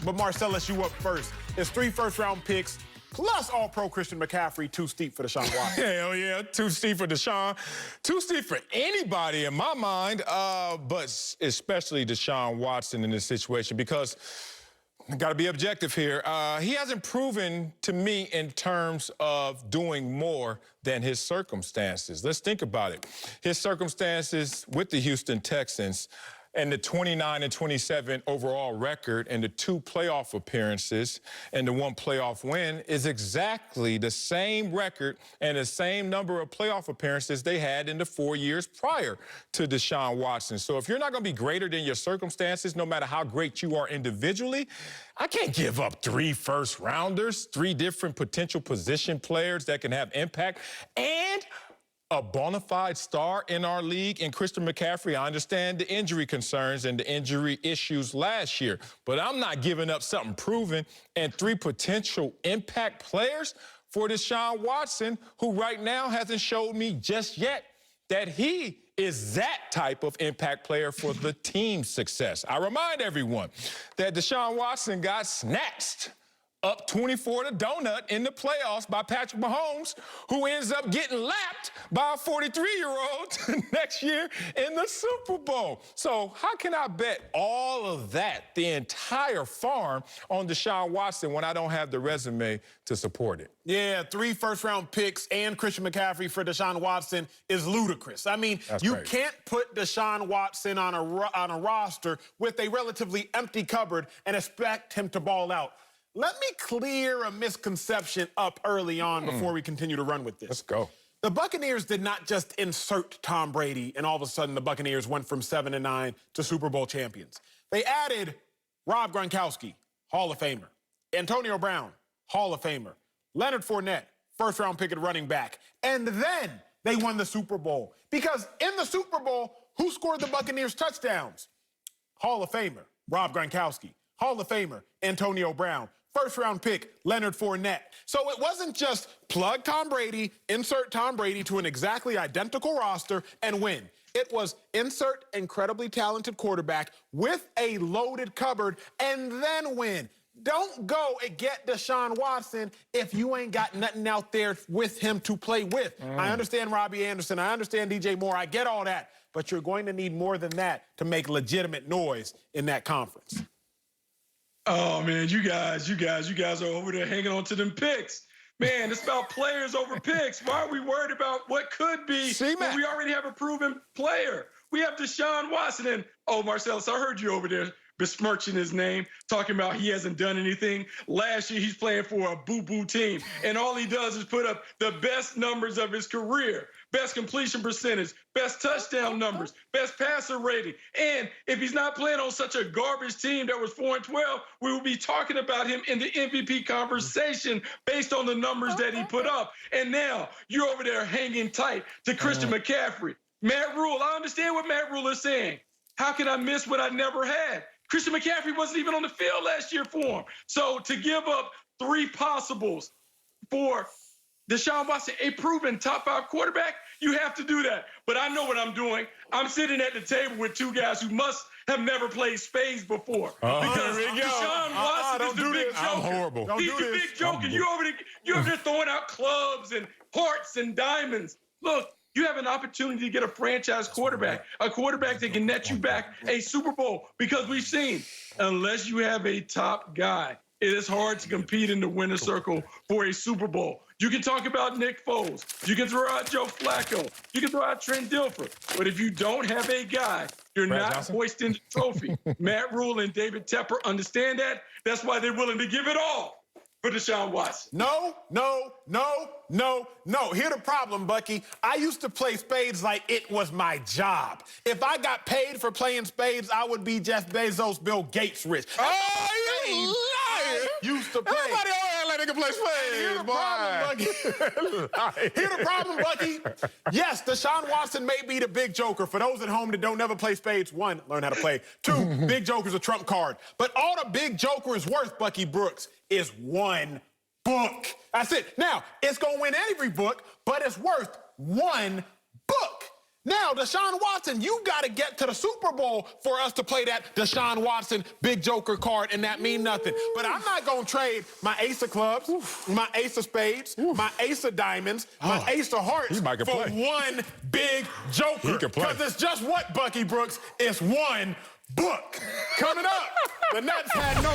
But Marcellus, you up first. It's 3 first-round picks, plus All-Pro Christian McCaffrey, too steep for Deshaun Watson. Hell yeah, too steep for Deshaun. Too steep for anybody in my mind, but especially Deshaun Watson in this situation because I got to be objective here. He hasn't proven to me in terms of doing more than his circumstances. Let's think about it. His circumstances with the Houston Texans and the 29-27 overall record and the 2 playoff appearances and the 1 playoff win is exactly the same record and the same number of playoff appearances they had in the 4 years prior to Deshaun Watson. So if you're not going to be greater than your circumstances, no matter how great you are individually, I can't give up 3 first-rounders, 3 different potential position players that can have impact, and a bona fide star in our league in Christian McCaffrey. I understand the injury concerns and the injury issues last year, but I'm not giving up something proven and 3 potential impact players for Deshaun Watson, who right now hasn't showed me just yet that he is that type of impact player for the team's success. I remind everyone that Deshaun Watson got snatched up 24 to donut in the playoffs by Patrick Mahomes, who ends up getting lapped by a 43-year-old next year in the Super Bowl. So how can I bet all of that, the entire farm, on Deshaun Watson when I don't have the resume to support it? Yeah, 3 first-round picks and Christian McCaffrey for Deshaun Watson is ludicrous. I mean, you can't put Deshaun Watson on a roster with a relatively empty cupboard and expect him to ball out. Let me clear a misconception up early on before we continue to run with this. Let's go. The Buccaneers did not just insert Tom Brady, and all of a sudden the Buccaneers went from 7-9 to Super Bowl champions. They added Rob Gronkowski, Hall of Famer. Antonio Brown, Hall of Famer. Leonard Fournette, first-round pick at running back. And then they won the Super Bowl. Because in the Super Bowl, who scored the Buccaneers touchdowns? Hall of Famer, Rob Gronkowski. Hall of Famer, Antonio Brown. First-round pick, Leonard Fournette. So it wasn't just plug Tom Brady, insert Tom Brady to an exactly identical roster and win. It was insert incredibly talented quarterback with a loaded cupboard and then win. Don't go and get Deshaun Watson if you ain't got nothing out there with him to play with. I understand Robbie Anderson. I understand DJ Moore. I get all that. But you're going to need more than that to make legitimate noise in that conference. Oh, man, you guys are over there hanging on to them picks. Man, it's about players over picks. Why are we worried about what could be when we already have a proven player? We have Deshaun Watson. And, oh, Marcellus, I heard you over there besmirching his name, talking about he hasn't done anything. Last year, he's playing for a boo-boo team, and all he does is put up the best numbers of his career. Best completion percentage, best touchdown numbers, best passer rating. And if he's not playing on such a garbage team that was 4-12, we will be talking about him in the MVP conversation based on the numbers that he put up. And now you're over there hanging tight to Christian McCaffrey. Matt Rule, I understand what Matt Rule is saying. How can I miss what I never had? Christian McCaffrey wasn't even on the field last year for him. So to give up 3 possibles for Deshaun Watson, a proven top 5 quarterback, you have to do that. But I know what I'm doing. I'm sitting at the table with 2 guys who must have never played spades before. Because Deshaun Watson is the big joker. I'm horrible. He's the big joker. You're over there throwing out clubs and hearts and diamonds. Look, you have an opportunity to get a franchise quarterback, a quarterback that can net you back a Super Bowl. Because we've seen, unless you have a top guy, it is hard to compete in the winner's circle for a Super Bowl. You can talk about Nick Foles. You can throw out Joe Flacco. You can throw out Trent Dilfer. But if you don't have a guy, you're not hoisting the trophy. Matt Rule and David Tepper understand that. That's why they're willing to give it all for Deshaun Watson. No. Here's the problem, Bucky. I used to play spades like it was my job. If I got paid for playing spades, I would be Jeff Bezos, Bill Gates rich. Oh, you lying. Used to play. Everybody on like they can play spades, Here's the problem, Bucky. Here's the problem, Bucky. Yes, Deshaun Watson may be the big joker. For those at home that don't never play spades, 1, learn how to play. 2, big joker's a trump card. But all the big joker is worth, Bucky Brooks, is 1 book. That's it. Now, it's going to win every book, but it's worth 1 book. Now, Deshaun Watson, you got to get to the Super Bowl for us to play that Deshaun Watson big joker card, and that mean nothing. But I'm not going to trade my ace of clubs, my ace of spades, my ace of diamonds, my ace of hearts for one big joker. Because it's just what, Bucky Brooks? It's one book. Coming up, the Nets had no